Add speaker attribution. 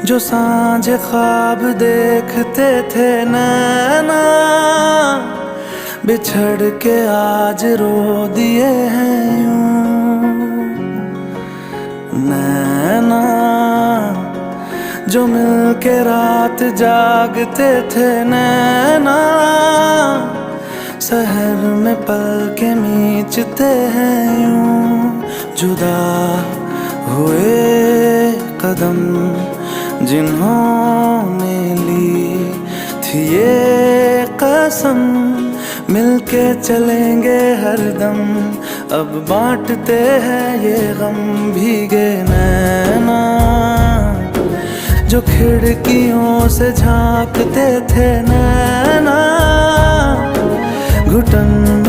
Speaker 1: जो सांझ ख्वाब देखते थे नैना, बिछड़ के आज रो दिए हैं यूं नैना। जो मिल के रात जागते थे नैना, शहर में पल के मीचते हैं यूं। जुदा हुए कदम जिन्होंने ली थी ये कसम, मिलके चलेंगे हरदम। अब बांटते हैं ये गम भीगे नैना। जो खिड़कियों से झांकते थे नैना, घुटन